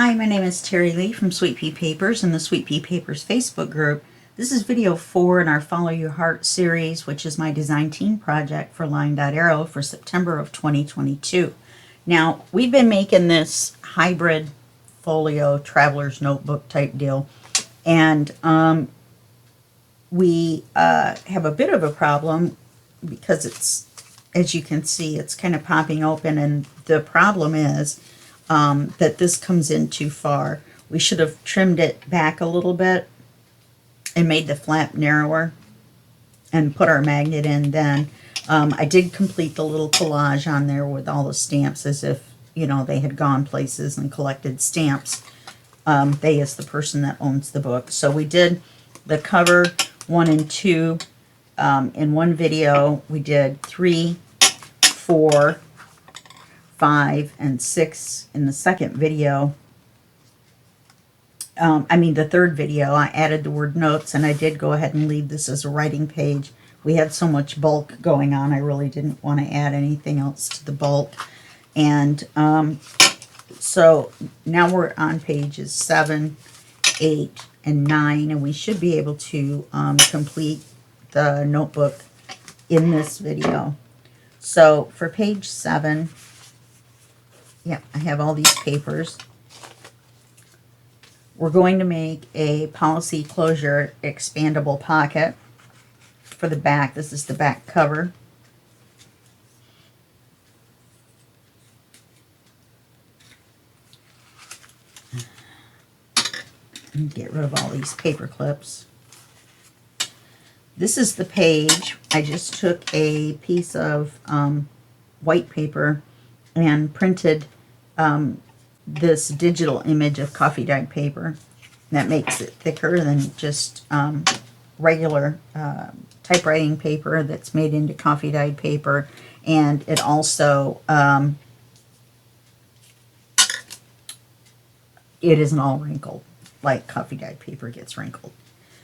Hi, my name is Terry Lee from Sweet Pea Papers and the Sweet Pea Papers Facebook group. This is video 4 in our Follow Your Heart series, which is my design team project for LineDotArrow for September of 2022. Now, we've been making this hybrid folio traveler's notebook type deal, and we have a bit of a problem because it's, as you can see, it's kind of popping open, and the problem is that this comes in too far. We should have trimmed it back a little bit and made the flap narrower and put our magnet in then. I did complete the little collage on there with all the stamps as if, you know, they had gone places and collected stamps. They is the person that owns the book. So we did the cover 1 and 2 in one video. We did 3, 4, 5, and 6 in the second video. The third video, I added the word notes, and I did go ahead and leave this as a writing page. We had so much bulk going on, I really didn't want to add anything else to the bulk. And so now we're on pages 7, 8, and 9, and we should be able to complete the notebook in this video. So for page 7, yeah, I have all these papers. We're going to make a policy closure expandable pocket for the back. This is the back cover. And get rid of all these paper clips. This is the page. I just took a piece of white paper and printed this digital image of coffee dyed paper. That makes it thicker than just regular typewriting paper that's made into coffee dyed paper. And it also, it isn't all wrinkled like coffee dyed paper gets wrinkled.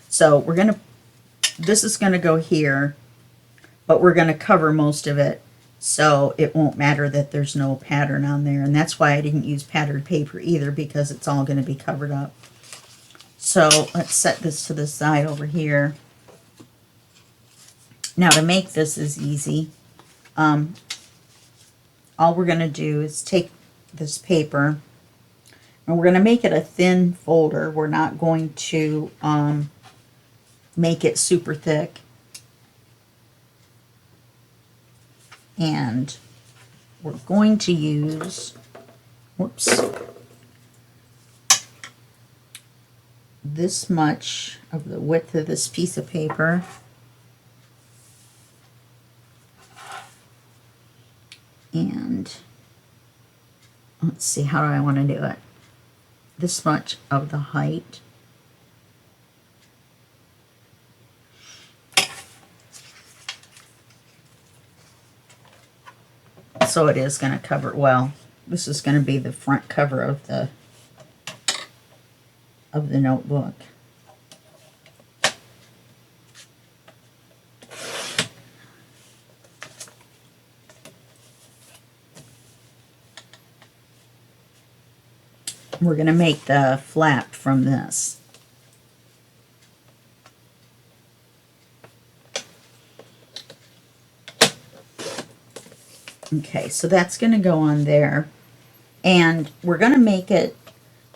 So we're going to, this is going to go here, but we're going to cover most of it, so it won't matter that there's no pattern on there. And that's why I didn't use patterned paper either, because it's all going to be covered up. So let's set this to the side over here. Now to make this is easy. All we're going to do is take this paper, and we're going to make it a thin folder. We're not going to make it super thick. And we're going to use, this much of the width of this piece of paper. And let's see, how do I want to do it? This much of the height. So it is going to cover, well, this is going to be the front cover of the notebook. We're going to make the flap from this. Okay, so that's going to go on there, and we're going to make it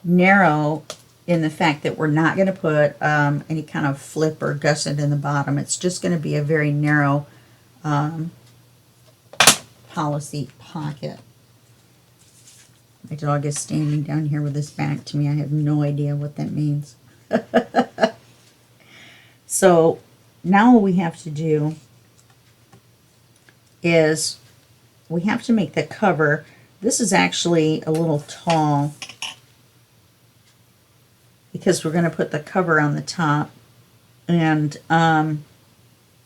narrow in the fact that we're not going to put any kind of flip or gusset in the bottom. It's just going to be a very narrow policy pocket. My dog is standing down here with his back to me. I have no idea what that means. So now what we have to do is we have to make the cover. This is actually a little tall because we're going to put the cover on the top, and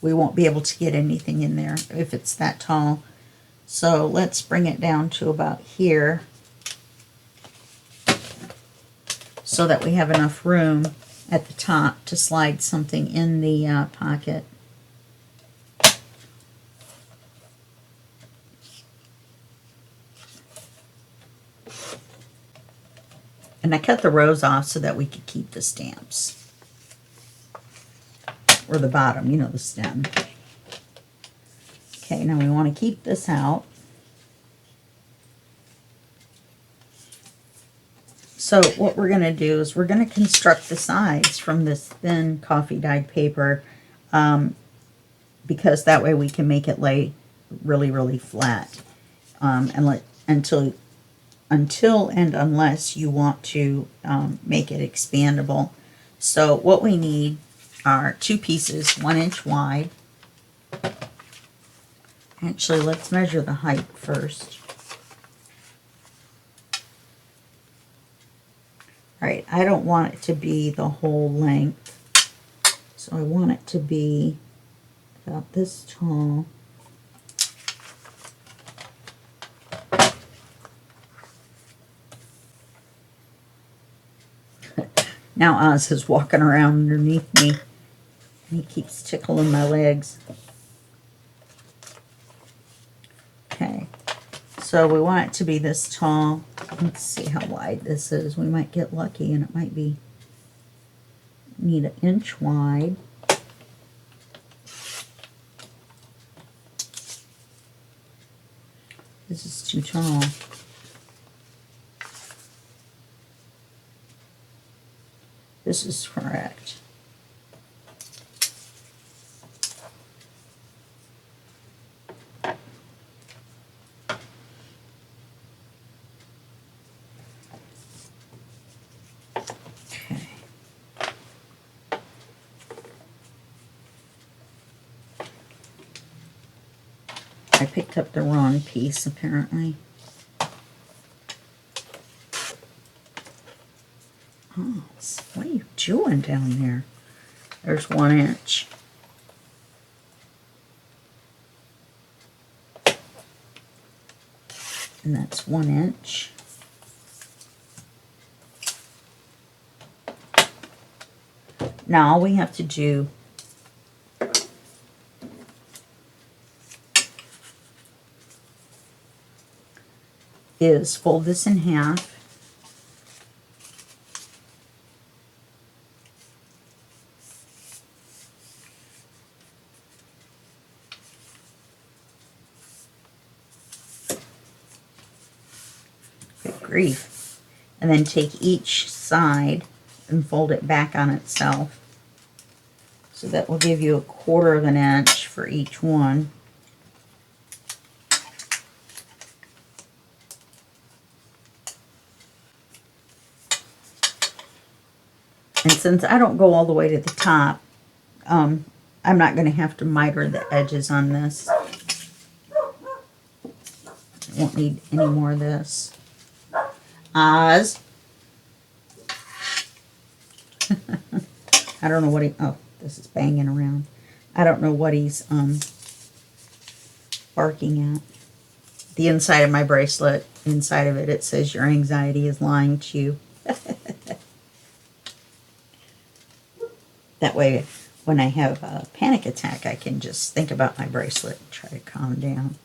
we won't be able to get anything in there if it's that tall. So let's bring it down to about here so that we have enough room at the top to slide something in the pocket. And I cut the rows off so that we could keep the stamps. Or the bottom, you know, the stem. Okay, now we want to keep this out. So what we're going to do is we're going to construct the sides from this thin coffee dyed paper, because that way we can make it lay really, really flat, and until and unless you want to make it expandable. So what we need are 2 pieces, 1 inch wide. Actually, let's measure the height first. All right, I don't want it to be the whole length, so I want it to be about this tall. Now Oz is walking around underneath me, and he keeps tickling my legs. Okay, so we want it to be this tall. Let's see how wide this is. We might get lucky and it might be, need 1 inch wide. This is too tall. This is correct. Okay. I picked up the wrong piece apparently. Oh, what are you doing down there? There's 1 inch. And that's 1 inch. Now all we have to do is fold this in half. Good grief. And then take each side and fold it back on itself. So that will give you 1/4 inch for each one. And since I don't go all the way to the top, I'm not going to have to miter the edges on this. Won't need any more of this. Oz. I don't know what he, oh, this is banging around. I don't know what he's barking at. The inside of my bracelet, inside of it, it says your anxiety is lying to you. That way, when I have a panic attack, I can just think about my bracelet and try to calm down.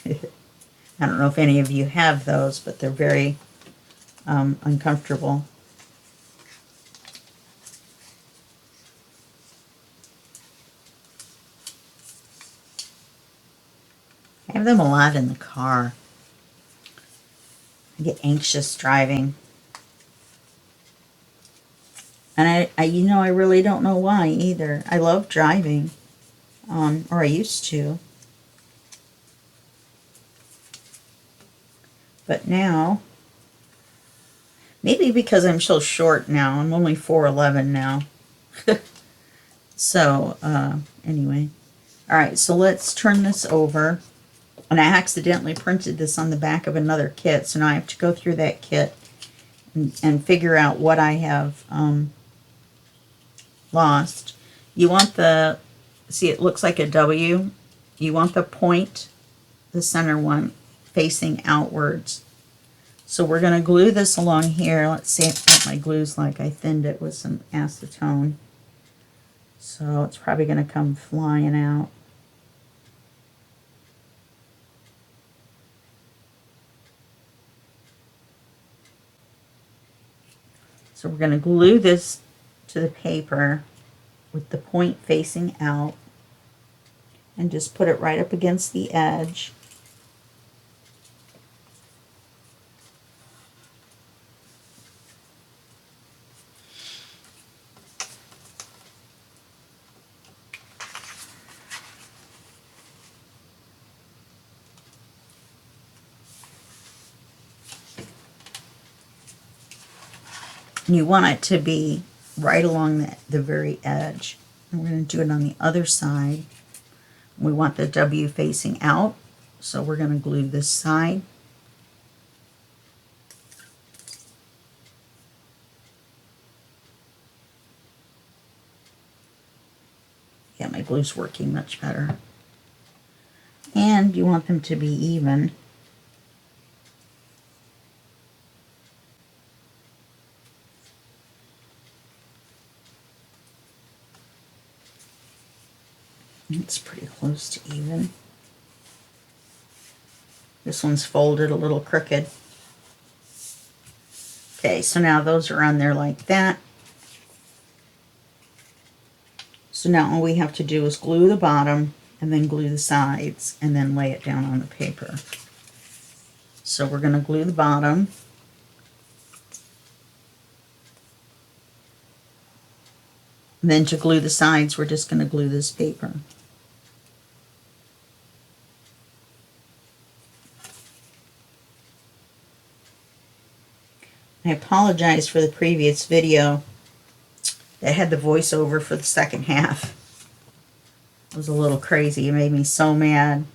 I don't know if any of you have those, but they're very uncomfortable. I have them a lot in the car. I get anxious driving. And I you know, I really don't know why either. I love driving, or I used to. But now, maybe because I'm so short now, I'm only 4'11" now. So, anyway. All right, so let's turn this over. And I accidentally printed this on the back of another kit, so now I have to go through that kit and figure out what I have lost. You want the, see, it looks like a W. You want the point, the center one, facing outwards. So we're going to glue this along here. Let's see what my glue's like. I thinned it with some acetone. So it's probably going to come flying out. So we're going to glue this to the paper with the point facing out and just put it right up against the edge. And you want it to be right along the very edge. And we're going to do it on the other side. We want the W facing out, so we're going to glue this side. Yeah, my glue's working much better. And you want them to be even. It's pretty close to even. This one's folded a little crooked. Okay, so now those are on there like that. So now all we have to do is glue the bottom and then glue the sides and then lay it down on the paper. So we're going to glue the bottom. And then to glue the sides, we're just going to glue this paper. I apologize for the previous video that had the voiceover for the second half. It was a little crazy. It made me so mad.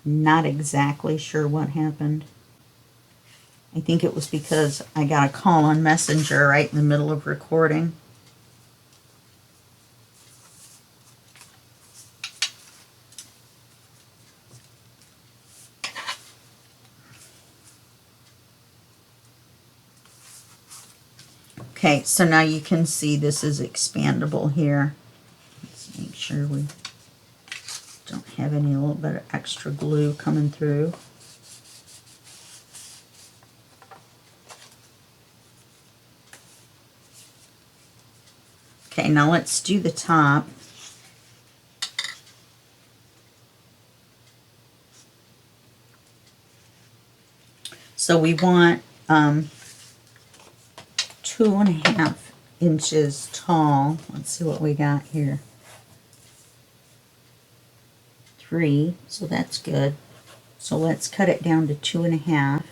Not exactly sure what happened. I think it was because I got a call on Messenger right in the middle of recording. Okay, so now you can see this is expandable here. Let's make sure we don't have any little bit of extra glue coming through. Okay, now let's do the top. So we want 2.5 inches tall. Let's see what we got here. 3, so that's good. So let's cut it down to 2.5.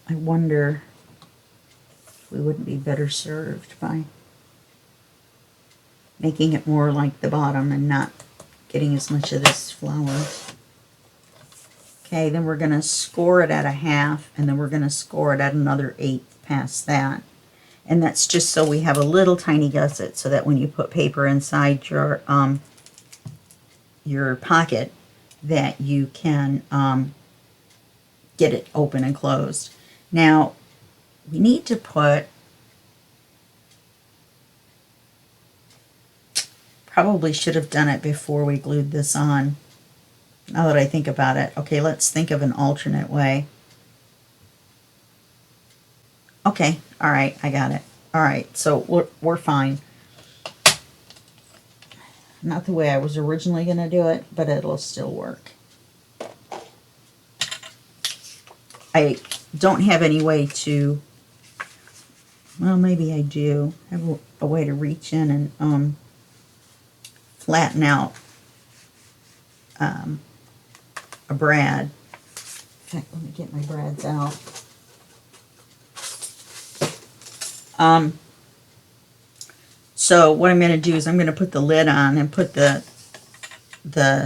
I wonder if we wouldn't be better served by making it more like the bottom and not getting as much of this flower. Okay, then we're going to score it at 1/2, and then we're going to score it at another 1/8 past that. And that's just so we have a little tiny gusset so that when you put paper inside your pocket, that you can get it open and closed. Now, we need to put, probably should have done it before we glued this on. Now that I think about it. Okay, let's think of an alternate way. Okay, all right, I got it. All right, so we're fine. Not the way I was originally going to do it, but it'll still work. I don't have any way to, well, maybe I do have a way to reach in and flatten out a brad. In fact, let me get my brads out. So what I'm going to do is I'm going to put the lid on and put the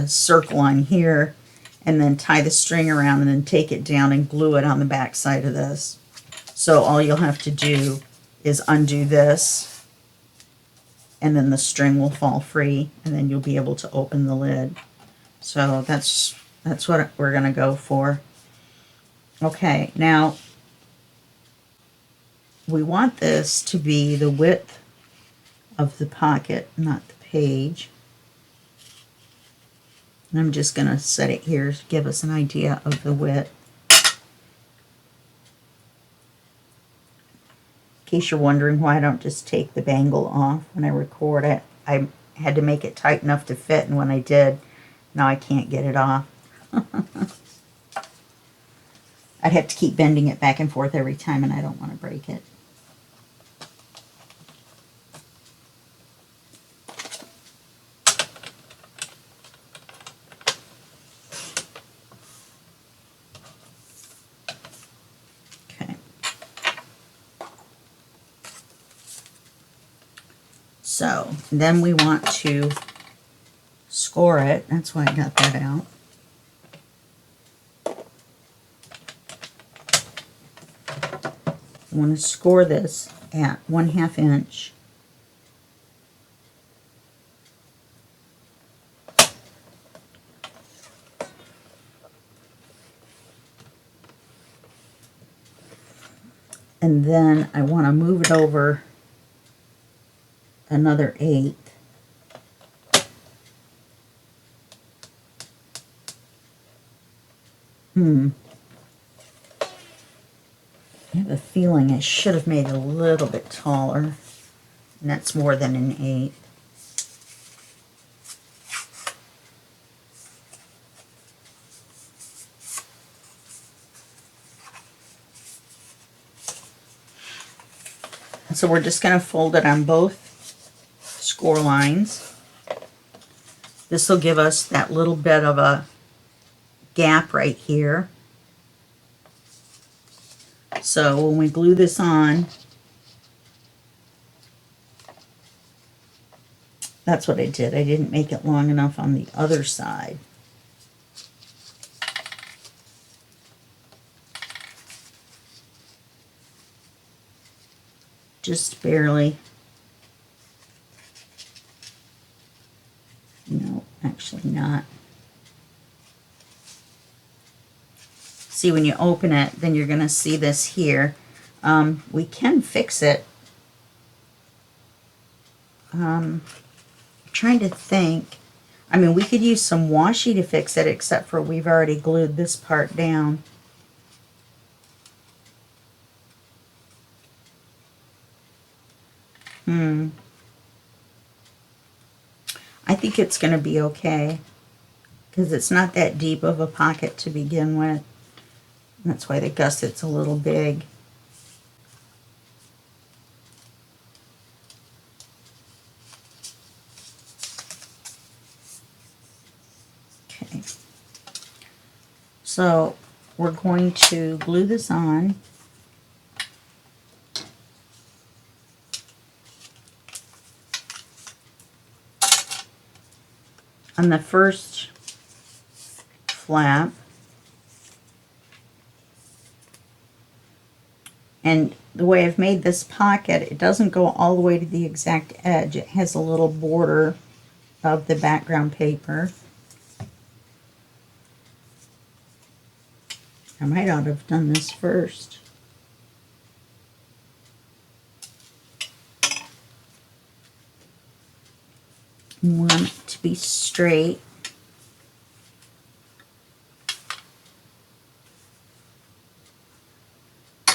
circle on here, and then tie the string around and then take it down and glue it on the back side of this. So all you'll have to do is undo this, and then the string will fall free, and then you'll be able to open the lid. So that's what we're going to go for. Okay, now we want this to be the width of the pocket, not the page. And I'm just going to set it here to give us an idea of the width. In case you're wondering why I don't just take the bangle off when I record it, I had to make it tight enough to fit, and when I did, now I can't get it off. I'd have to keep bending it back and forth every time, and I don't want to break it. Okay. So then we want to score it. That's why I got that out. I want to score this at 1/2 inch. And then I want to move it over another 1/8. I have a feeling I should have made it a little bit taller, and that's more than an 1/8. So we're just going to fold it on both score lines. This will give us that little bit of a gap right here. So when we glue this on, that's what I did. I didn't make it long enough on the other side. Just barely. No, actually not. See, when you open it, then you're going to see this here. We can fix it. I'm trying to think. I mean, we could use some washi to fix it, except for we've already glued this part down. I think it's going to be okay, because it's not that deep of a pocket to begin with. That's why the gusset's a little big. Okay. So we're going to glue this on. On the first flap. And the way I've made this pocket, it doesn't go all the way to the exact edge. It has a little border of the background paper. I might ought to have done this first. You want it to be straight.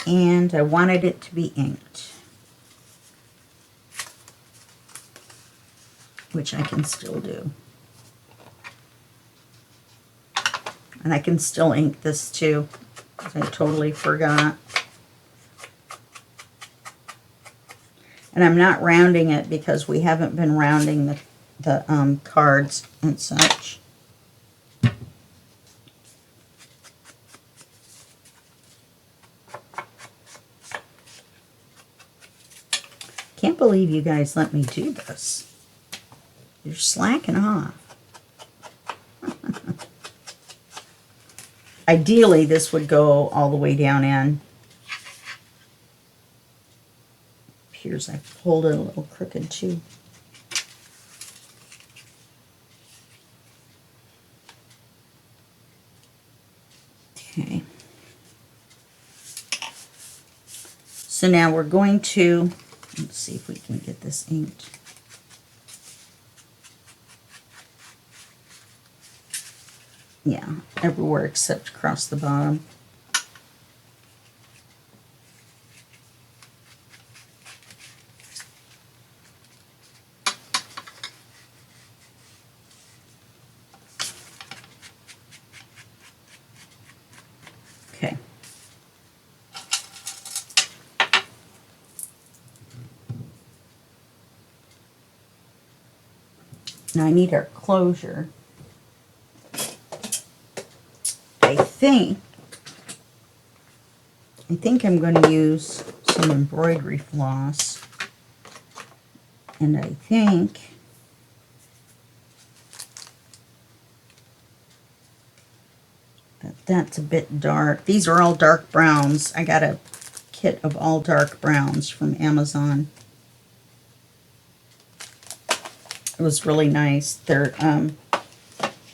And I wanted it to be inked, which I can still do. And I can still ink this too, because I totally forgot. And I'm not rounding it because we haven't been rounding the cards and such. Can't believe you guys let me do this. You're slacking off. Ideally, this would go all the way down in. Here's, I pulled it a little crooked too. Okay. So now we're going to, let's see if we can get this inked. Yeah, everywhere except across the bottom. Okay. Now I need our closure. I think I'm going to use some embroidery floss. And I think that's a bit dark. These are all dark browns. I got a kit of all dark browns from Amazon. It was really nice. They're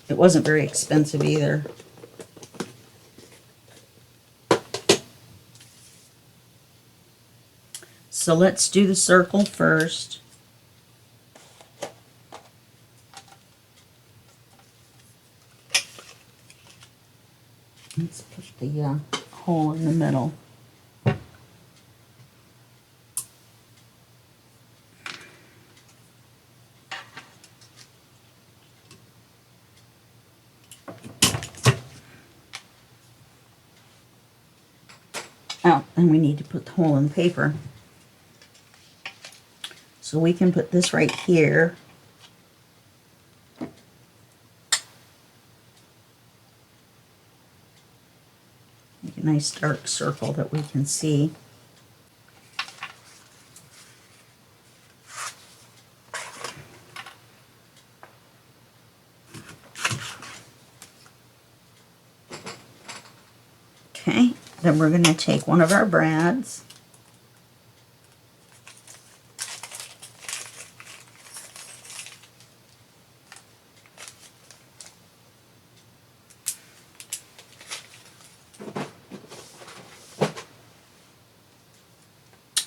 it wasn't very expensive either. So let's do the circle first. Let's put the hole in the middle. Oh, and we need to put the hole in the paper. So we can put this right here. Make a nice dark circle that we can see. Okay, then we're going to take one of our brads.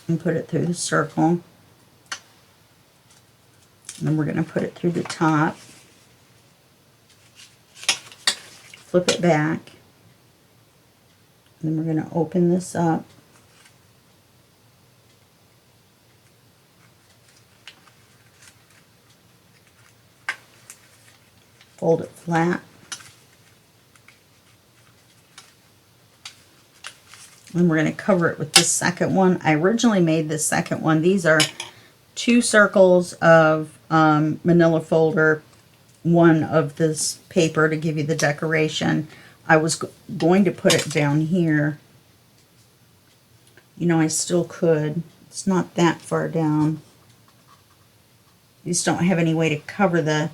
And put it through the circle. And then we're going to put it through the top. Flip it back. And then we're going to open this up. Fold it flat. And we're going to cover it with this second one. I originally made this second one. These are 2 circles of manila folder, one of this paper to give you the decoration. I was going to put it down here. You know, I still could. It's not that far down. You just don't have any way to cover the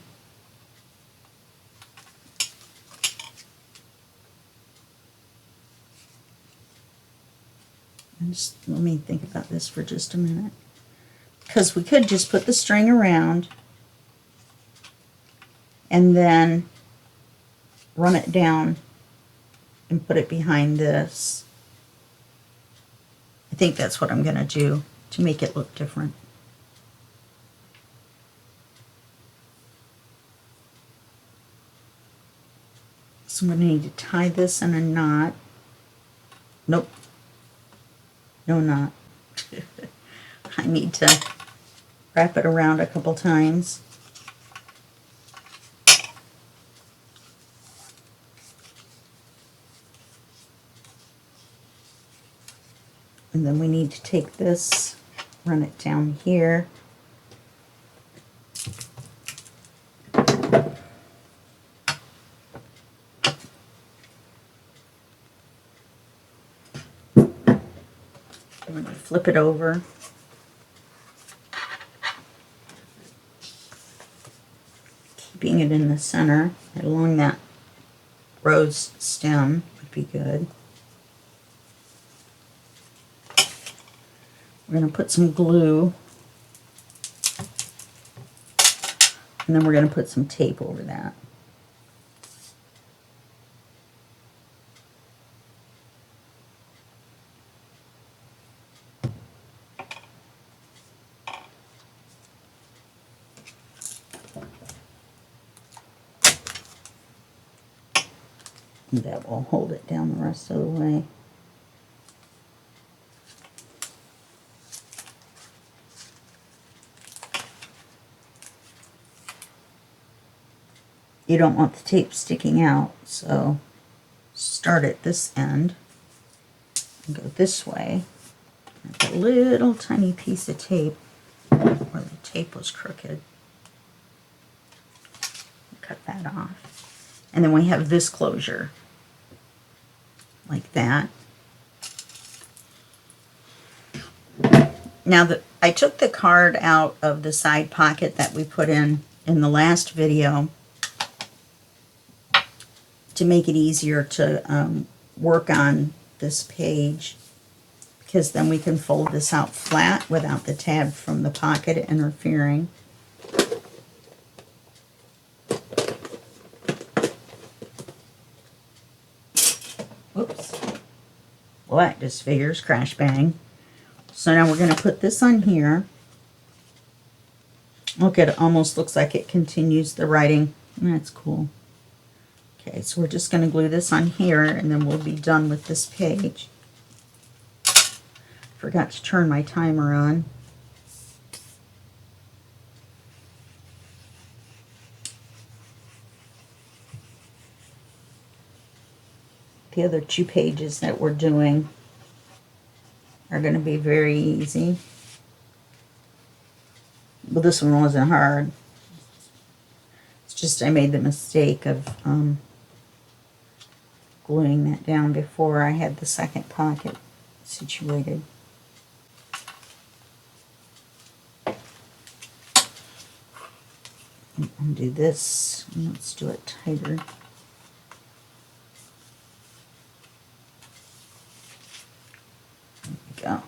let me think about this for just a minute. Because we could just put the string around and then run it down and put it behind this. I think that's what I'm going to do to make it look different. So I'm going to need to tie this in a knot. Nope. No knot. I need to wrap it around a couple times. And then we need to take this, run it down here. I'm going to flip it over. Keeping it in the center, right along that rose stem would be good. We're going to put some glue. And then we're going to put some tape over that. That will hold it down the rest of the way. You don't want the tape sticking out, so start at this end and go this way. A little tiny piece of tape where the tape was crooked. Cut that off. And then we have this closure, like that. Now I took the card out of the side pocket that we put in the last video to make it easier to work on this page, because then we can fold this out flat without the tab from the pocket interfering. Whoops. Well, that just figures, crash bang. So now we're going to put this on here. Look, it almost looks like it continues the writing. That's cool. Okay, so we're just going to glue this on here, and then we'll be done with this page. Forgot to turn my timer on. The other two pages that we're doing are going to be very easy. But this one wasn't hard. It's just I made the mistake of gluing that down before I had the second pocket situated. Undo this, and let's do it tighter. There we go.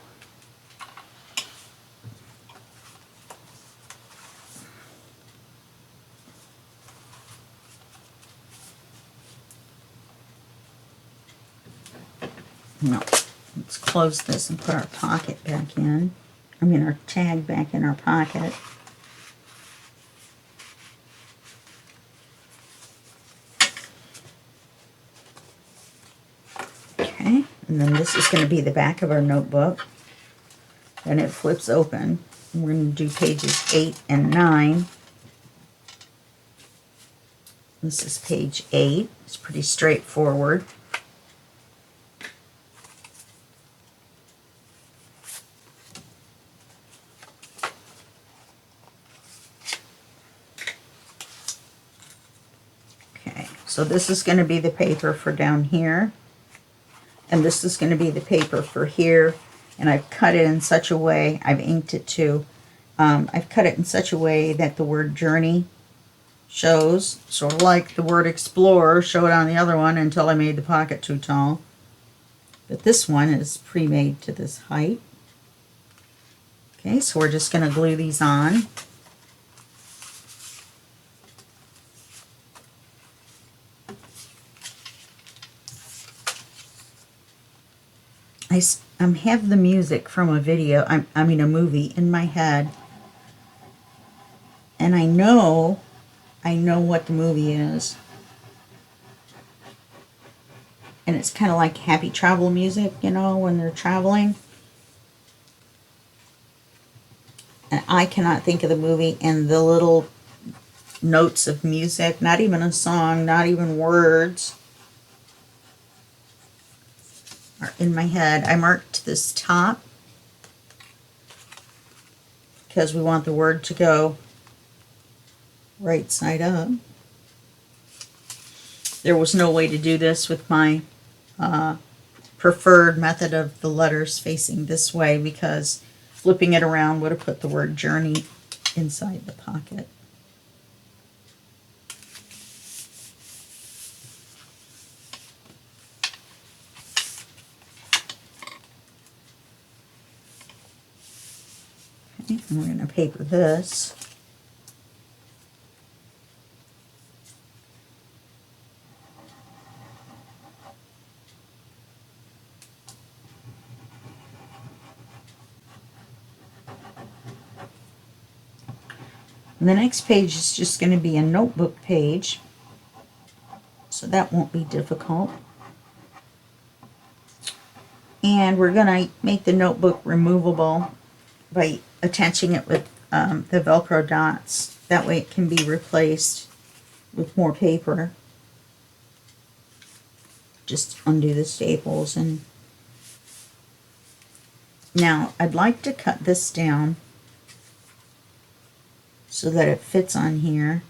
Now, let's close this and put our pocket back in. I mean, our tag back in our pocket. Okay, and then this is going to be the back of our notebook. Then it flips open. We're going to do pages 8 and 9. This is page 8. It's pretty straightforward. Okay, so this is going to be the paper for down here. And this is going to be the paper for here. And I've cut it in such a way, I've inked it too. I've cut it in such a way that the word journey shows, sort of like the word explorer showed on the other one until I made the pocket too tall. But this one is pre-made to this height. Okay, so we're just going to glue these on. I have the music from a video, I mean a movie, in my head. And I know what the movie is. And it's kind of like happy travel music, you know, when they're traveling. And I cannot think of the movie, and the little notes of music, not even a song, not even words, are in my head. I marked this top because we want the word to go right side up. There was no way to do this with my preferred method of the letters facing this way, because flipping it around would have put the word journey inside the pocket. Okay, and we're going to paper this. And the next page is just going to be a notebook page. so that won't be difficult. And we're going to make the notebook removable by attaching it with the Velcro dots. That way it can be replaced with more paper. Just undo the staples. And now I'd like to cut this down so that it fits on here.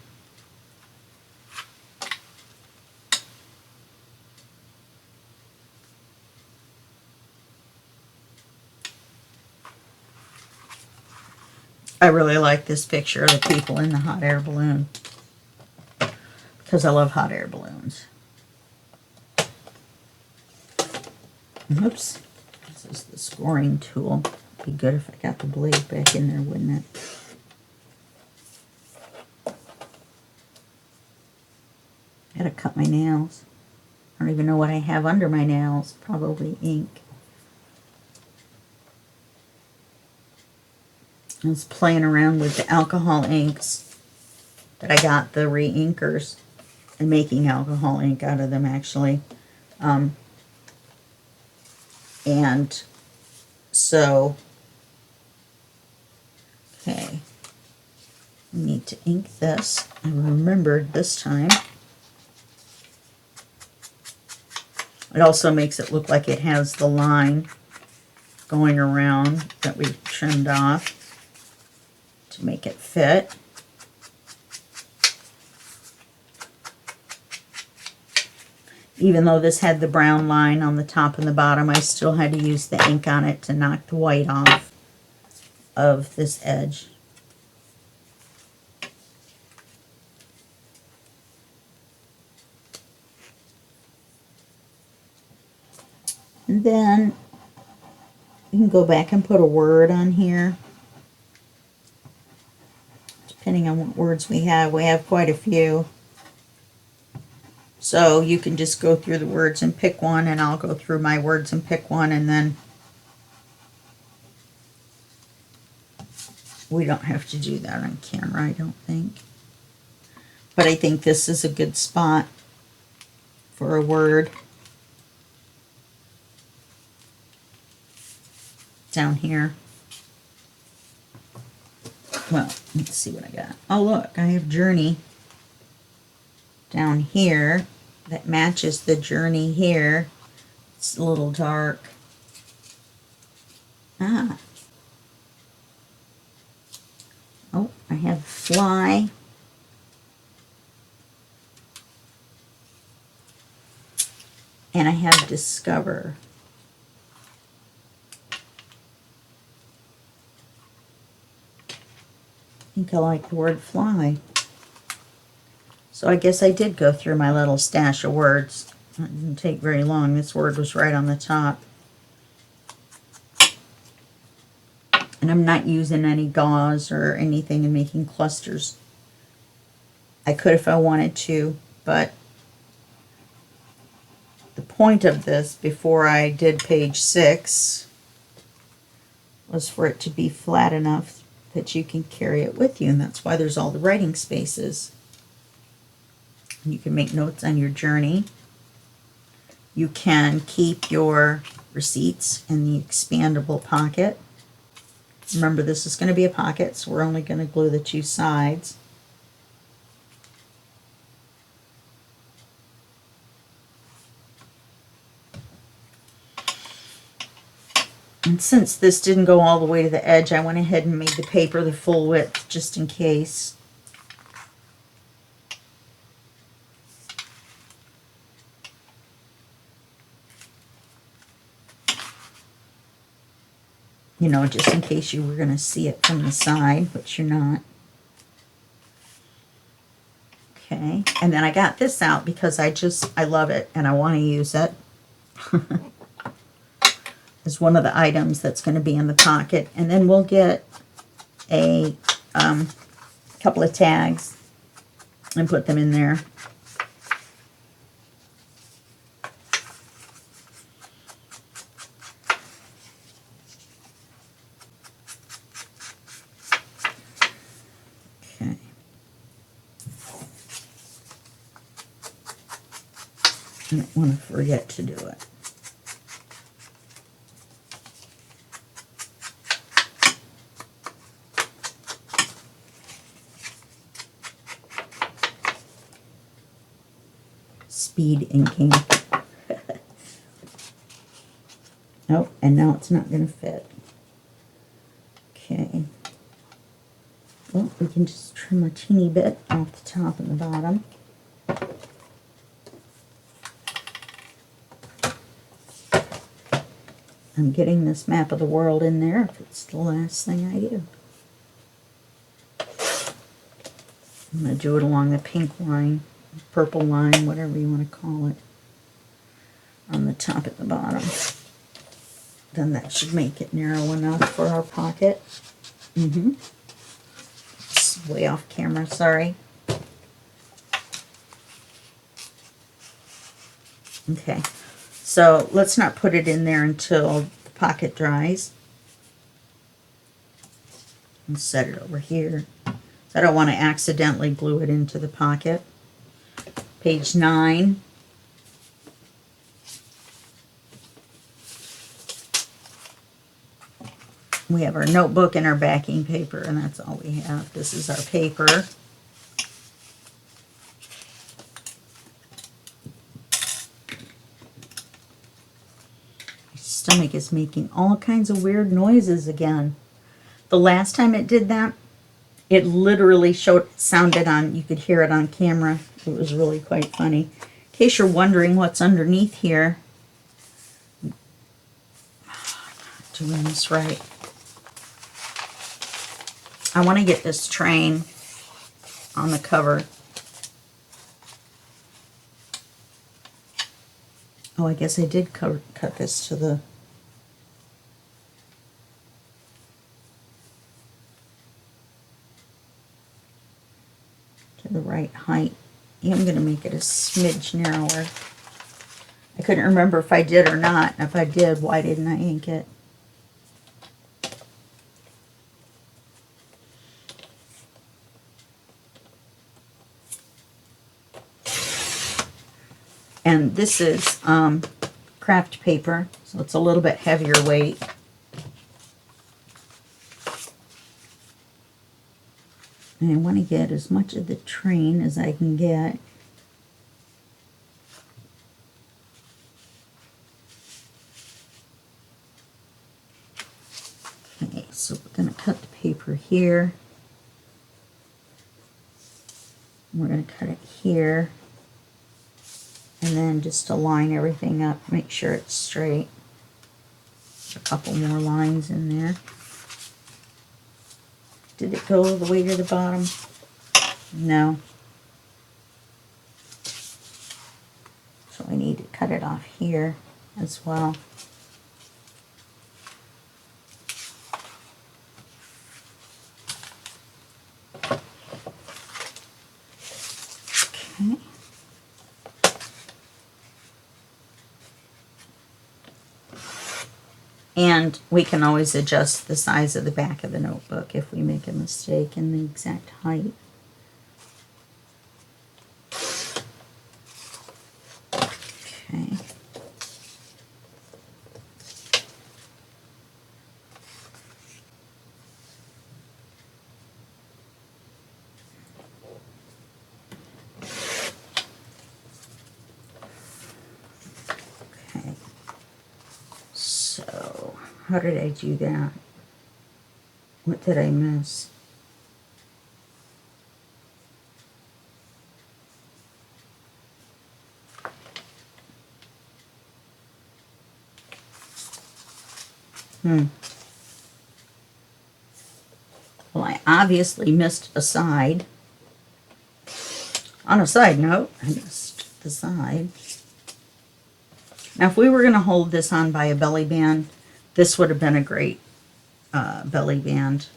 I really like this picture of the people in the hot air balloon because I love hot air balloons. Oops, this is the scoring tool. It'd be good if I got the blade back in there, wouldn't it? I gotta cut my nails. I don't even know what I have under my nails. Probably ink. I was playing around with the alcohol inks that I got, the re-inkers, and making alcohol ink out of them actually. And so, okay, we need to ink this. I remembered this time. It also makes it look like it has the line going around that we trimmed off to make it fit. Even though this had the brown line on the top and the bottom, I still had to use the ink on it to knock the white off of this edge. And then you can go back and put a word on here. Depending on what words we have quite a few. So you can just go through the words and pick one, and I'll go through my words and pick one, and then we don't have to do that on camera, I don't think. But I think this is a good spot for a word. Down here. Well, let's see what I got. Oh, look, I have journey down here that matches the journey here. It's a little dark. Ah. Oh, I have fly. And I have discover. I think I like the word fly. So I guess I did go through my little stash of words. It didn't take very long. This word was right on the top. And I'm not using any gauze or anything and making clusters. I could if I wanted to, but the point of this before I did page 6 was for it to be flat enough that you can carry it with you, and that's why there's all the writing spaces. You can make notes on your journey. You can keep your receipts in the expandable pocket. Remember, this is going to be a pocket, so we're only going to glue the 2 sides. And since this didn't go all the way to the edge, I went ahead and made the paper the full width just in case. You know, just in case you were going to see it from the side, which you're not. Okay, and then I got this out because I love it and I want to use it. Is one of the items that's going to be in the pocket. And then we'll get a couple of tags and put them in there. Okay. I don't want to forget to do it. Speed inking. Oh, and now it's not going to fit. Okay. Well, we can just trim a teeny bit off the top and the bottom. I'm getting this map of the world in there if it's the last thing I do. I'm going to do it along the pink line, purple line, whatever you want to call it, on the top and the bottom. Then that should make it narrow enough for our pocket. It's way off camera, sorry. Okay, so let's not put it in there until the pocket dries. And set it over here. So I don't want to accidentally glue it into the pocket. Page 9. We have our notebook and our backing paper, and that's all we have. This is our paper. My stomach is making all kinds of weird noises again. The last time it did that, it literally sounded on, you could hear it on camera. It was really quite funny. In case you're wondering what's underneath here, I'm not doing this right. I want to get this train on the cover. Oh, I guess I did cut this to the right height. I'm going to make it a smidge narrower. I couldn't remember if I did or not. If I did, why didn't I ink it? And this is craft paper, so it's a little bit heavier weight. And I want to get as much of the train as I can get. Okay, so we're going to cut the paper here. We're going to cut it here. And then just to line everything up, make sure it's straight. A couple more lines in there. Did it go all the way to the bottom? No. So I need to cut it off here as well. Okay. And we can always adjust the size of the back of the notebook if we make a mistake in the exact height. Okay. Okay. So, how did I do that? What did I miss? Well, I obviously missed a side. On a side note, I missed the side. Now, if we were going to hold this on by a belly band, this would have been a great belly band.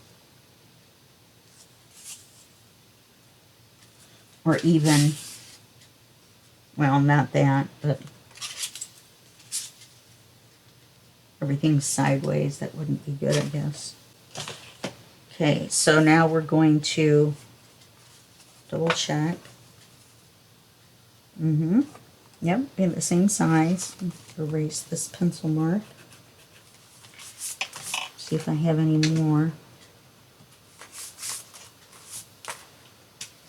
Or even, well, not that, but everything's sideways. That wouldn't be good, I guess. Okay, so now we're going to double check. Yep, we have the same size. Erase this pencil mark. See if I have any more.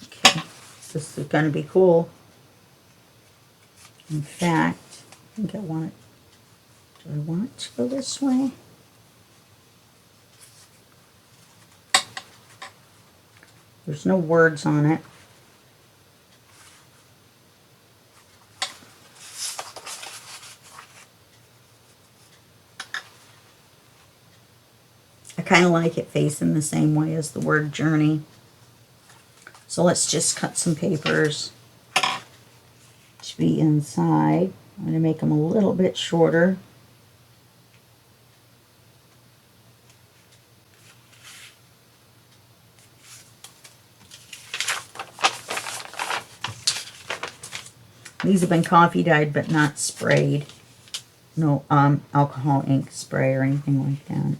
Okay, this is going to be cool. In fact, I think I want it. Do I want it to go this way? There's no words on it. I kind of like it facing the same way as the word journey. So let's just cut some papers to be inside. I'm going to make them a little bit shorter. These have been coffee dyed but not sprayed. No alcohol ink spray or anything like that.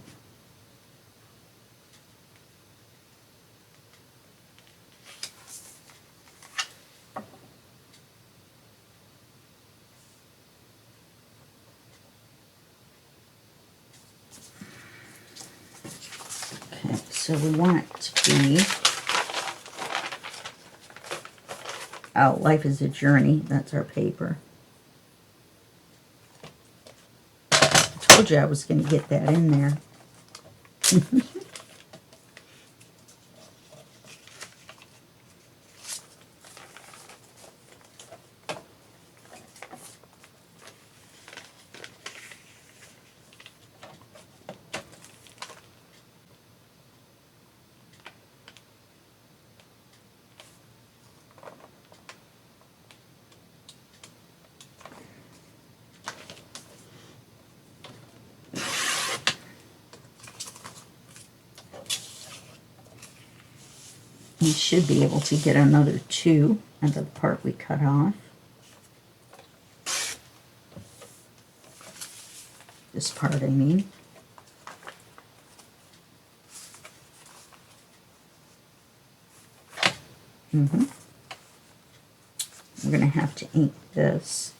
Okay, so we want it to be, oh, Life is a Journey. That's our paper. I told you I was going to get that in there. We should be able to get another 2 out of the part we cut off. This part, I mean. We're going to have to ink this.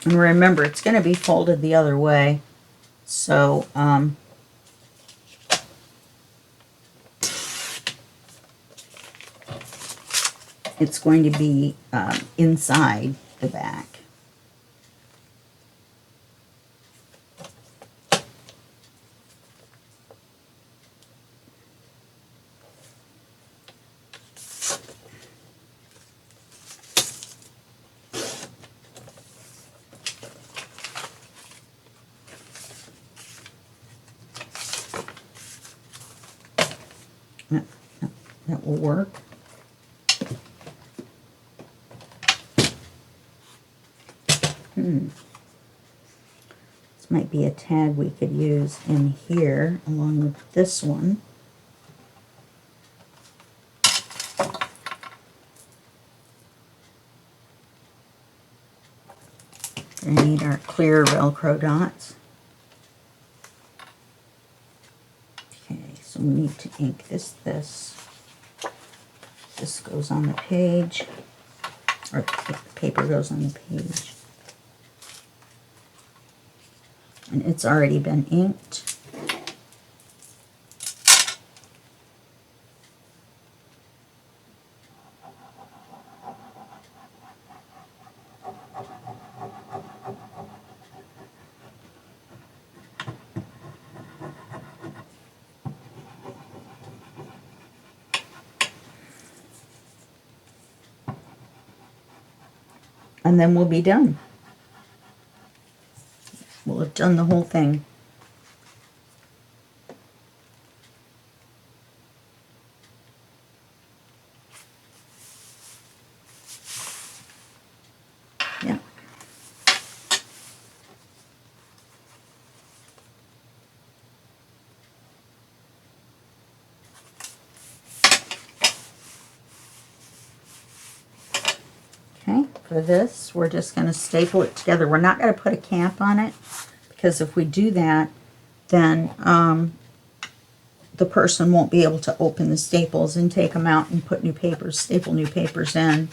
And remember, it's going to be folded the other way. So, it's going to be inside the back. That will work. This might be a tag we could use in here along with this one. We need our clear Velcro dots. Okay, so we need to ink this. This goes on the page, or the paper goes on the page. And it's already been inked. And then we'll be done. We'll have done the whole thing. Yeah. Okay, for this, we're just going to staple it together. We're not going to put a cap on it, because if we do that, then the person won't be able to open the staples and take them out and put new papers, staple new papers in,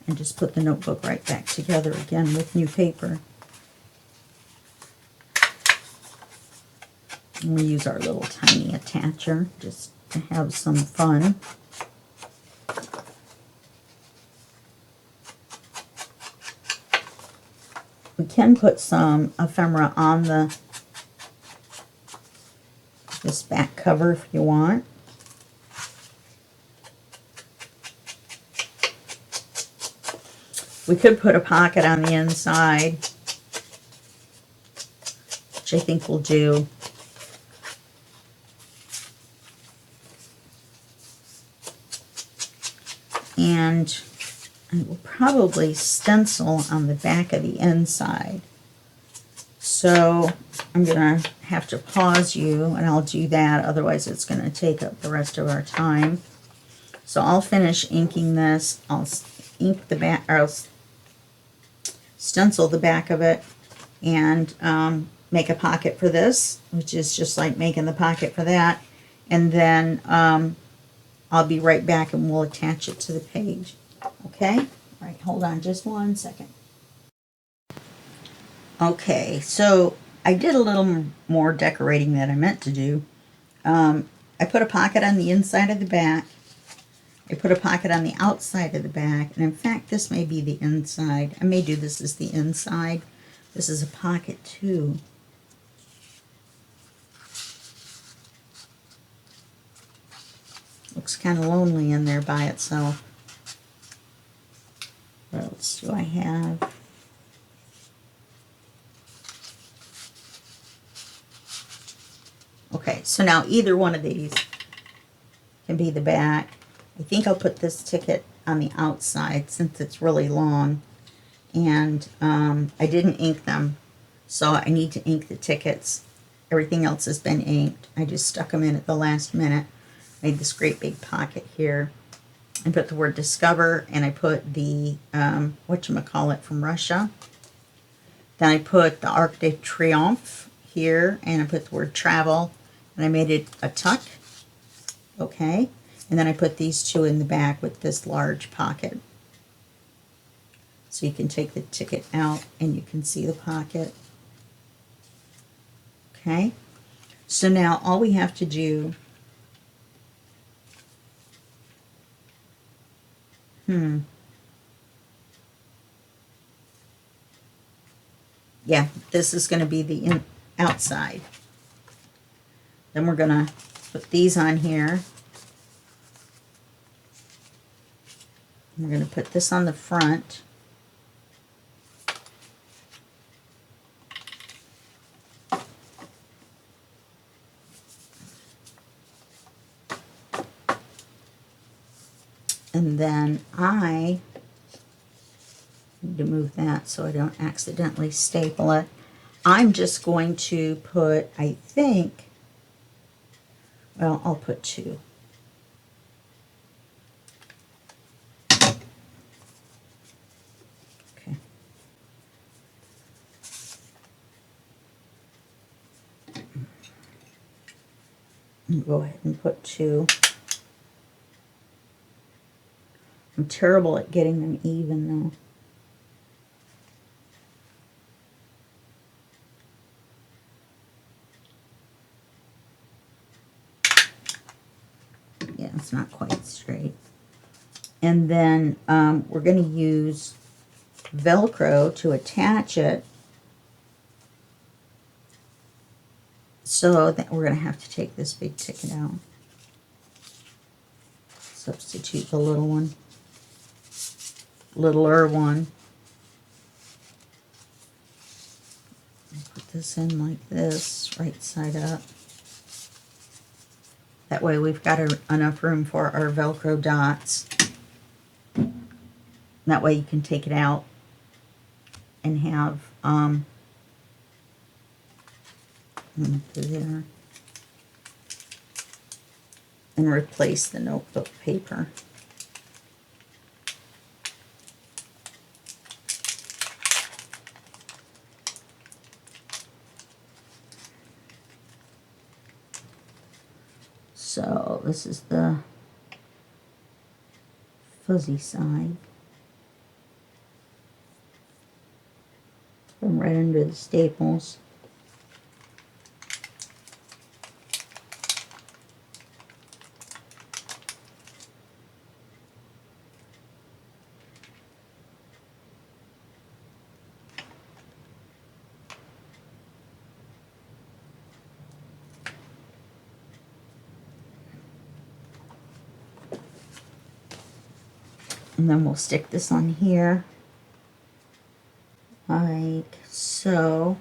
and just put the notebook right back together again with new paper. And we use our little tiny attacher just to have some fun. We can put some ephemera on this back cover if you want. We could put a pocket on the inside, which I think we'll do. And I will probably stencil on the back of the inside. So I'm going to have to pause you, and I'll do that, otherwise it's going to take up the rest of our time. So I'll finish inking this. I'll ink the back, or I'll stencil the back of it, and make a pocket for this, which is just like making the pocket for that. And then I'll be right back and we'll attach it to the page. Okay? All right, hold on just one second. Okay, so I did a little more decorating than I meant to do. I put a pocket on the inside of the back. I put a pocket on the outside of the back. And in fact, this may be the inside. I may do this as the inside. This is a pocket too. Looks kind of lonely in there by itself. What else do I have? Okay, so now either one of these can be the back. I think I'll put this ticket on the outside since it's really long. And I didn't ink them, so I need to ink the tickets. Everything else has been inked. I just stuck them in at the last minute. Made this great big pocket here. I put the word Discover, and I put the, whatchamacallit from Russia. Then I put the Arc de Triomphe here, and I put the word Travel, and I made it a tuck. Okay. And then I put these two in the back with this large pocket. So you can take the ticket out and you can see the pocket. Okay. So now all we have to do, yeah, this is going to be the outside. Then we're going to put these on here. We're going to put this on the front. And then I need to move that so I don't accidentally staple it. I'm just going to put, I think, well, I'll put two. Okay. I'll go ahead and put two. I'm terrible at getting them even though. Yeah, it's not quite straight. And then we're going to use Velcro to attach it. So that we're going to have to take this big ticket out. Substitute the little one. Littler one. Put this in like this, right side up. That way we've got enough room for our Velcro dots. That way you can take it out and have there and replace the notebook paper. So this is the fuzzy side. Come right under the staples. And then we'll stick this on here, like so.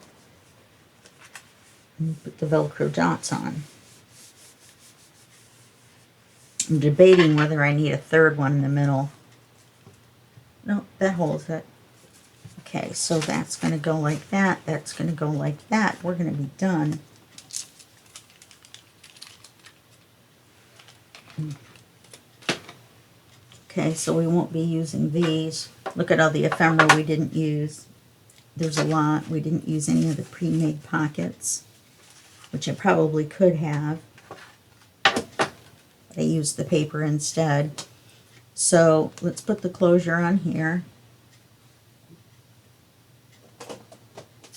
And put the Velcro dots on. I'm debating whether I need a third one in the middle. No, that holds it. Okay, so that's going to go like that. That's going to go like that. We're going to be done. Okay, so we won't be using these. Look at all the ephemera we didn't use. There's a lot. We didn't use any of the pre-made pockets, which I probably could have. I used the paper instead. So let's put the closure on here.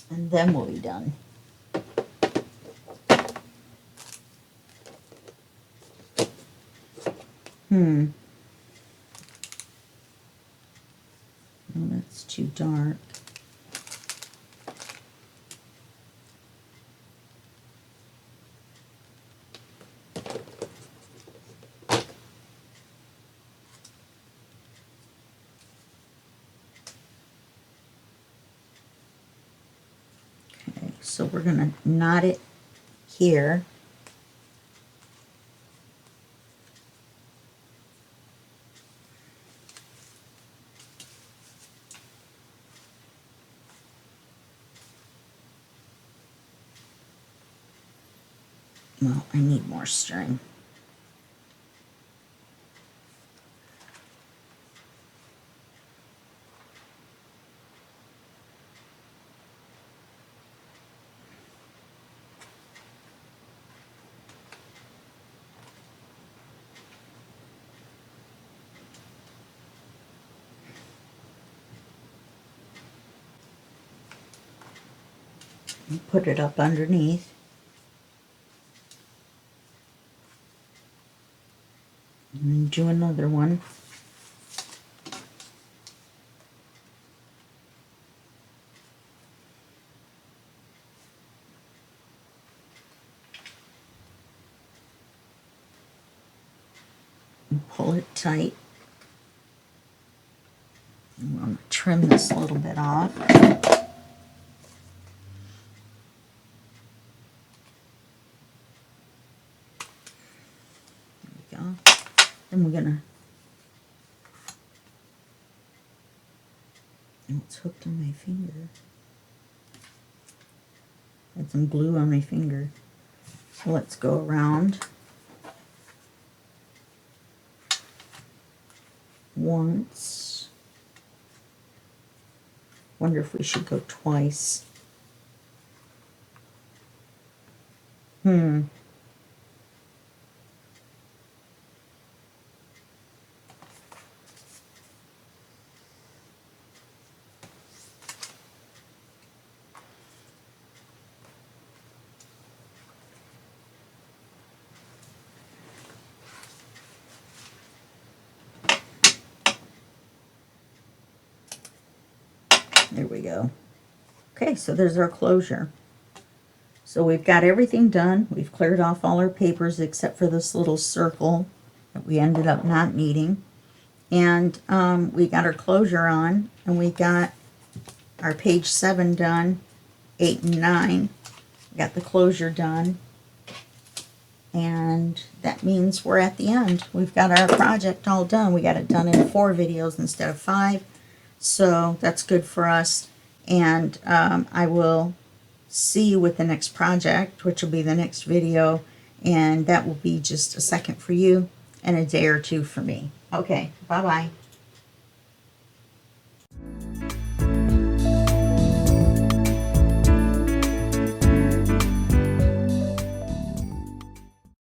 And then we'll be done. Oh, that's too dark. Okay, so we're going to knot it here. Well, I need more string. And put it up underneath. And do another one. And pull it tight. I'm going to trim this a little bit off. Then we're gonna, oh, it's hooked on my finger. I had some glue on my finger. So let's go around once. Wonder if we should go twice. There we go. Okay, so there's our closure. So we've got everything done. We've cleared off all our papers except for this little circle that we ended up not needing. And we got our closure on, and we got our page 7 done, 8 and 9. We got the closure done. And that means we're at the end. We've got our project all done. We got it done in 4 videos instead of 5. So that's good for us. And I will see you with the next project, which will be the next video. And that will be just a second for you and a day or two for me. Okay, bye-bye.